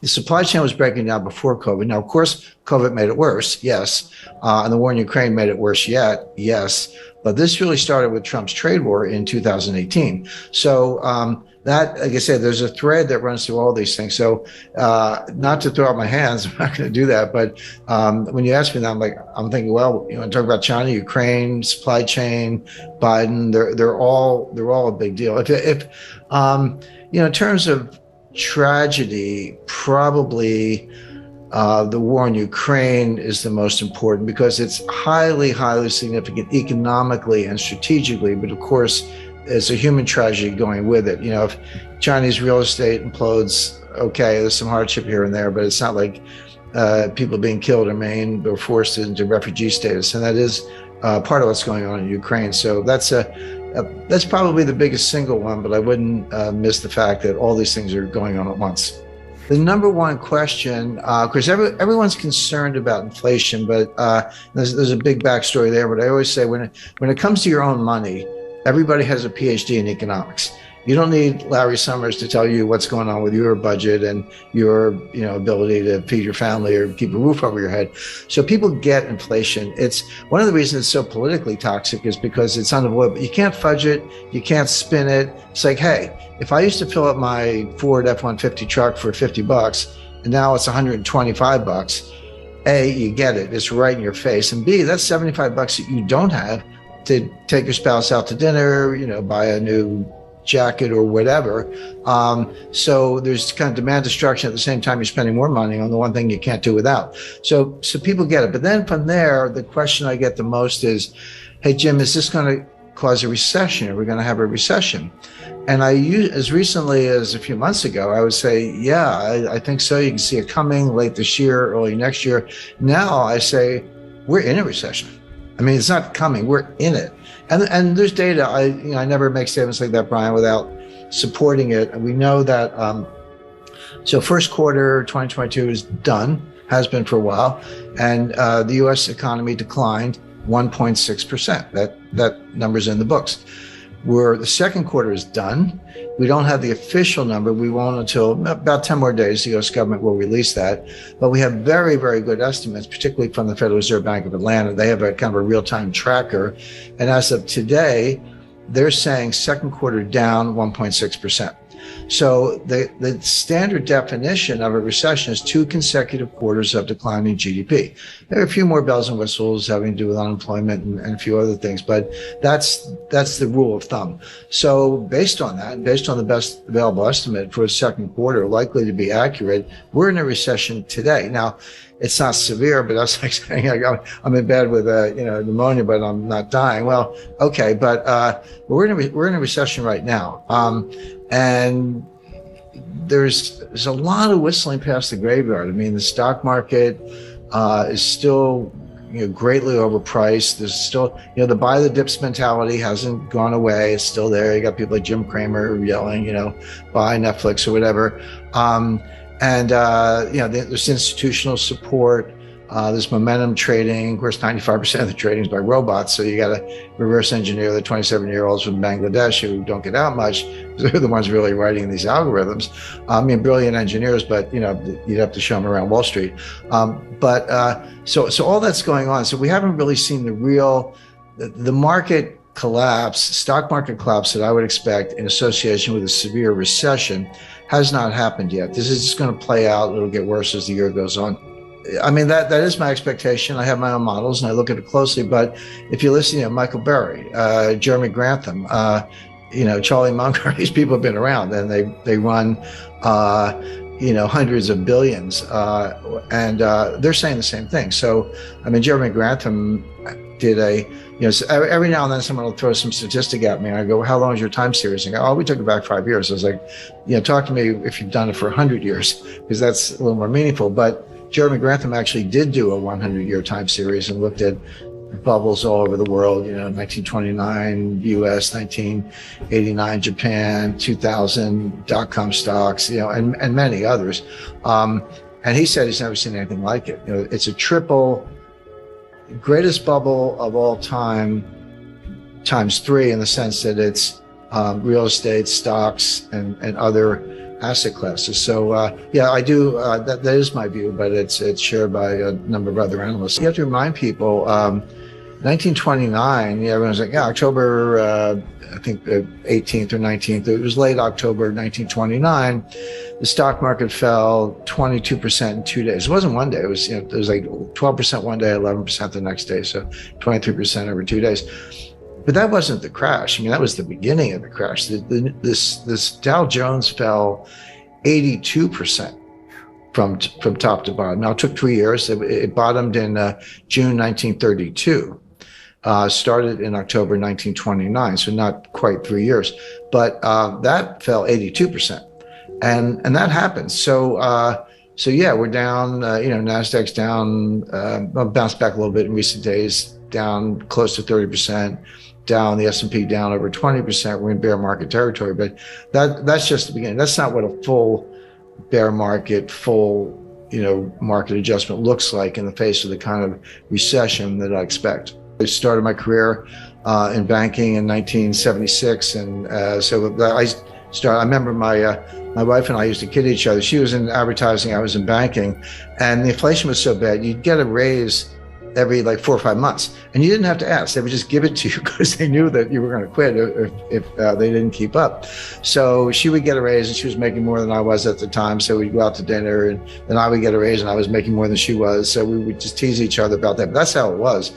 The supply chain was breaking down before COVID. Now, of course, COVID made it worse, yes. And the war in Ukraine made it worse yet, yes. But this really started with Trump's trade war in 2018. So that, like I said, there's a thread that runs through all these things. So not to throw out my hands, I'm not going to do that. But when you ask me that, I'm thinking, well, you want to talk about China, Ukraine, supply chain, Biden? They're all a big deal. If in terms of tragedy, probably the war in Ukraine is the most important because it's highly, highly significant economically and strategically. But of course, it's a human tragedy going with it. If Chinese real estate implodes, okay, there's some hardship here and there, but it's not like people being killed or maimed or forced into refugee status. And that is part of what's going on in Ukraine. So that's probably the biggest single one, but I wouldn't miss the fact that all these things are going on at once. The number one question, of course, everyone's concerned about inflation, but there's a big backstory there. But I always say when it comes to your own money, everybody has a PhD in economics. You don't need Larry Summers to tell you what's going on with your budget and your ability to feed your family or keep a roof over your head. So people get inflation. It's one of the reasons it's so politically toxic is because it's unavoidable. You can't fudge it. You can't spin it. It's like, hey, if I used to fill up my Ford F-150 truck for $50 and now it's $125, A, you get it. It's right in your face. And B, that's $75 that you don't have to take your spouse out to dinner, buy a new jacket or whatever. So there's kind of demand destruction at the same time you're spending more money on the one thing you can't do without. So people get it. But then from there, the question I get the most is, hey, Jim, is this going to cause a recession? Are we going to have a recession? And as recently as a few months ago, I would say, yeah, I think so. You can see it coming late this year, early next year. Now I say, we're in a recession. I mean, it's not coming, we're in it. And there's data. I never make statements like that, Brian, without supporting it. And we know that, so first quarter 2022 is done, has been for a while. And the US economy declined 1.6%. That number's in the books. Where the second quarter is done. We don't have the official number. We won't until about 10 more days. The U.S. government will release that. But we have very, very good estimates, particularly from the Federal Reserve Bank of Atlanta. They have a kind of a real-time tracker. And as of today, they're saying second quarter down 1.6%. So the standard definition of a recession is 2 consecutive quarters of declining GDP. There are a few more bells and whistles having to do with unemployment and a few other things, but that's the rule of thumb. So based on that, based on the best available estimate for a second quarter, likely to be accurate, we're in a recession today. Now, it's not severe, but that's like saying I'm in bed with pneumonia, but I'm not dying. Well, okay, but we're in a recession right now. And there's a lot of whistling past the graveyard. I mean, the stock market is still greatly overpriced. There's still the buy the dips mentality hasn't gone away. It's still there. You got people like Jim Cramer yelling, buy Netflix or whatever. There's institutional support. There's momentum trading. Of course, 95% of the trading is by robots. So you got to reverse engineer the 27-year-olds from Bangladesh who don't get out much. They're the ones really writing these algorithms. Brilliant engineers, but you'd have to show them around Wall Street. So all that's going on. So we haven't really seen the market collapse, stock market collapse that I would expect in association with a severe recession has not happened yet. This is just going to play out. It'll get worse as the year goes on. I mean, that is my expectation. I have my own models and I look at it closely. But if you listen to Michael Berry, Jeremy Grantham, Charlie Munger, these people have been around and they run, hundreds of billions. And they're saying the same thing. So, I mean, Jeremy Grantham did every now and then someone will throw some statistic at me and I go, how long is your time series? And I go, we took it back 5 years. I was like, talk to me if you've done it for 100 years, because that's a little more meaningful. But Jeremy Grantham actually did do a 100-year time series and looked at bubbles all over the world, 1929 US, 1989 Japan, 2000 dot-com stocks, and many others. And he said he's never seen anything like it. It's a triple greatest bubble of all time times 3 in the sense that it's real estate, stocks, and other asset classes. So yeah, I do. That is my view, but it's shared by a number of other analysts. You have to remind people. 1929, yeah, everyone's like, yeah, October, I think 18th or 19th. It was late October 1929. The stock market fell 22% in 2 days. It wasn't one day. It was, it was like 12% one day, 11% the next day. So 23% over 2 days. But that wasn't the crash. I mean, that was the beginning of the crash. This Dow Jones fell 82% from top to bottom. Now, it took 3 years. It bottomed in June 1932. Started in October 1929, so not quite 3 years. But that fell 82%. And that happens. So yeah, we're down, NASDAQ's down, bounced back a little bit in recent days, down close to 30%, down the S&P down over 20%. We're in bear market territory, but that's just the beginning. That's not what a full bear market, market adjustment looks like in the face of the kind of recession that I expect. I started my career in banking in 1976, and I remember my wife and I used to kid each other. She was in advertising, I was in banking, and the inflation was so bad, you'd get a raise every like 4 or 5 months, and you didn't have to ask. They would just give it to you because they knew that you were going to quit if they didn't keep up. So she would get a raise, and she was making more than I was at the time. So we'd go out to dinner, and then I would get a raise, and I was making more than she was. So we would just tease each other about that. But that's how it was.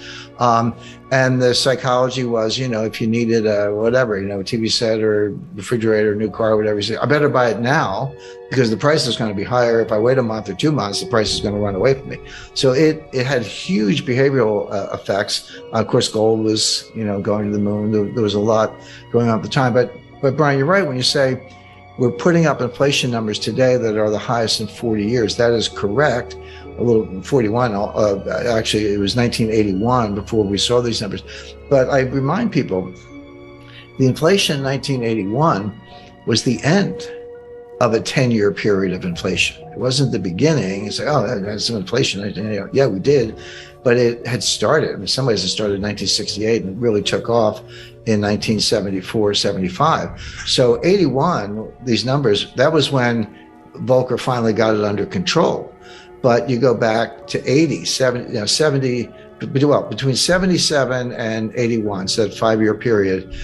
And the psychology was, if you needed a TV set or refrigerator, new car, whatever, you say, I better buy it now because the price is going to be higher. If I wait a month or 2 months, the price is going to run away from me. So it had huge behavioral effects. Of course, gold was, going to the moon. There was a lot going on at the time. But Brian, you're right when you say we're putting up inflation numbers today that are the highest in 40 years. That is correct. A little 41, actually it was 1981 before we saw these numbers. But I remind people, the inflation in 1981 was the end of a 10-year period of inflation. It wasn't the beginning. It's like, that's some inflation. Yeah, we did, but it had started. In some ways it started in 1968 and really took off in 1974, 75. So 81, these numbers, that was when Volcker finally got it under control. But you go back to 70, between 77 and 81, so that 5-year period,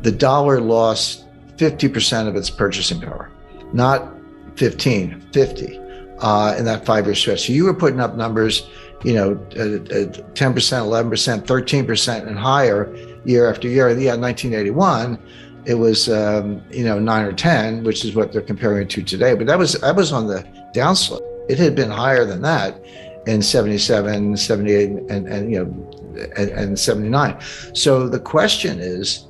the dollar lost 50% of its purchasing power, not 15, 50 in that 5-year stretch. So you were putting up numbers, 10%, 11%, 13% and higher year after year. Yeah, 1981, it was, 9 or 10, which is what they're comparing it to today. But that was on the downslope. It had been higher than that in 77, 78, and 79. So the question is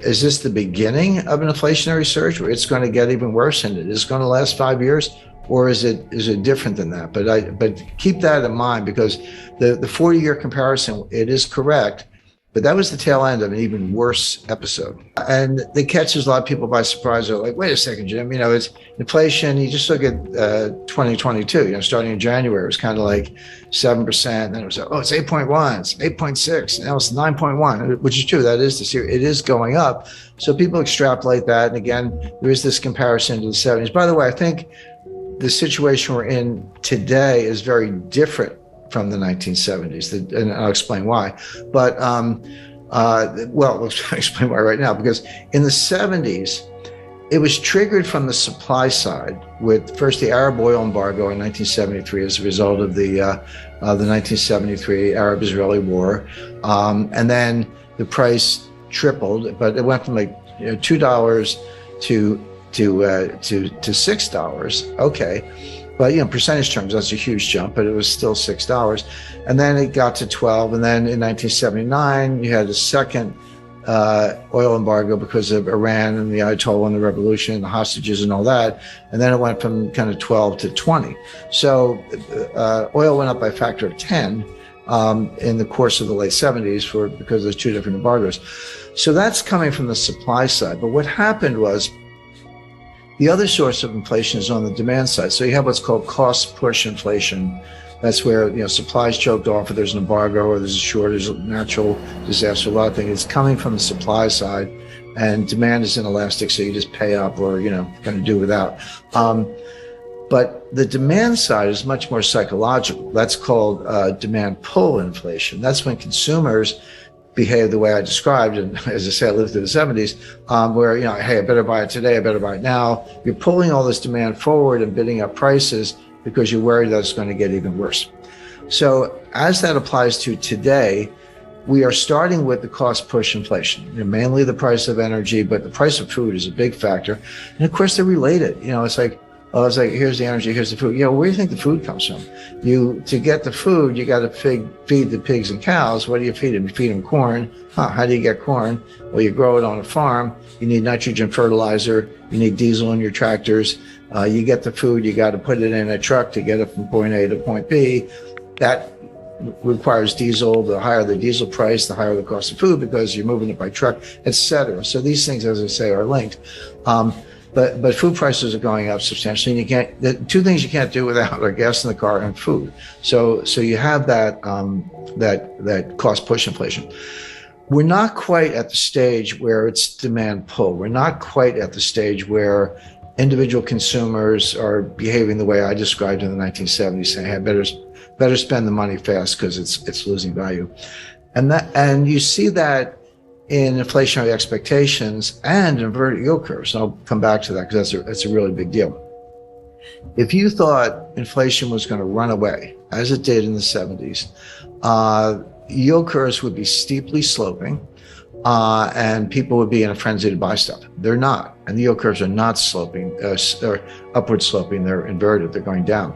this the beginning of an inflationary surge where it's going to get even worse and it is going to last 5 years? Or is it different than that? But keep that in mind, because the 40-year comparison, it is correct. But that was the tail end of an even worse episode. And it catches a lot of people by surprise. They're like, wait a second, Jim, it's inflation. You just look at 2022, starting in January, it was kind of like 7%. Then it was, it's 8.1, it's 8.6, now it's 9.1, which is true. That is this year. It is going up. So people extrapolate that. And again, there is this comparison to the 70s. By the way, I think the situation we're in today is very different from the 1970s, and I'll explain why. But, I'll explain why right now, because in the 70s, it was triggered from the supply side with first the Arab oil embargo in 1973 as a result of the 1973 Arab-Israeli war. And then the price tripled, but it went from like $2 to $6. Okay. But, percentage terms, that's a huge jump, but it was still $6. And then it got to 12. And then in 1979, you had a second oil embargo because of Iran and the Ayatollah and the revolution and the hostages and all that. And then it went from kind of 12 to 20. So oil went up by a factor of 10 in the course of the late 70s because there's two different embargoes. So that's coming from the supply side. But what happened was, the other source of inflation is on the demand side. So you have what's called cost push inflation. That's where, supplies choked off, or there's an embargo, or there's a shortage, natural disaster, a lot of things. It's coming from the supply side and demand is inelastic, so you just pay up or, kind of do without. But the demand side is much more psychological. That's called demand pull inflation. That's when consumers behave the way I described. And as I say, I lived through the 70s, where, hey, I better buy it today. I better buy it now. You're pulling all this demand forward and bidding up prices because you're worried that it's going to get even worse. So as that applies to today, we are starting with the cost push inflation, mainly the price of energy, but the price of food is a big factor. And of course, they're related. It's like, here's the energy, here's the food. Where do you think the food comes from? To get the food, you got to feed the pigs and cows. What do you feed them? You feed them corn. How do you get corn? Well, you grow it on a farm. You need nitrogen fertilizer. You need diesel in your tractors. You get the food, you got to put it in a truck to get it from point A to point B. That requires diesel. The higher the diesel price, the higher the cost of food because you're moving it by truck, etc. So these things, as I say, are linked. But food prices are going up substantially, and the two things you can't do without are gas in the car and food. So you have that cost push inflation. We're not quite at the stage where it's demand pull. We're not quite at the stage where individual consumers are behaving the way I described in the 1970s, saying, "Hey, better spend the money fast because it's losing value," and you see that in inflationary expectations and inverted yield curves. And I'll come back to that because that's a really big deal. If you thought inflation was going to run away, as it did in the 70s, yield curves would be steeply sloping, and people would be in a frenzy to buy stuff. They're not. And the yield curves are not sloping, or upward sloping. They're inverted. They're going down.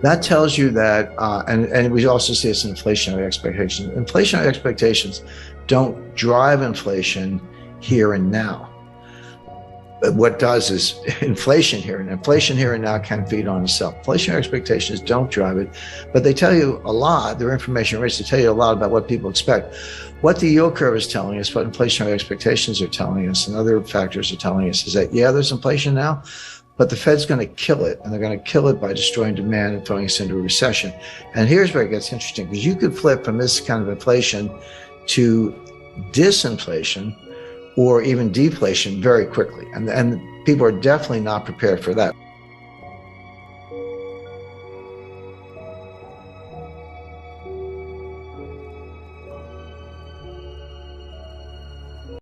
That tells you that, and we also see this in inflationary expectations. Inflationary expectations don't drive inflation here and now. But what does is inflation here and now can feed on itself. Inflationary expectations don't drive it, but they tell you a lot. They're information rich. They tell you a lot about what people expect. What the yield curve is telling us, what inflationary expectations are telling us, and other factors are telling us is that, there's inflation now, but the Fed's going to kill it, and they're going to kill it by destroying demand and throwing us into a recession. And here's where it gets interesting, because you could flip from this kind of inflation to disinflation or even deflation very quickly. And people are definitely not prepared for that.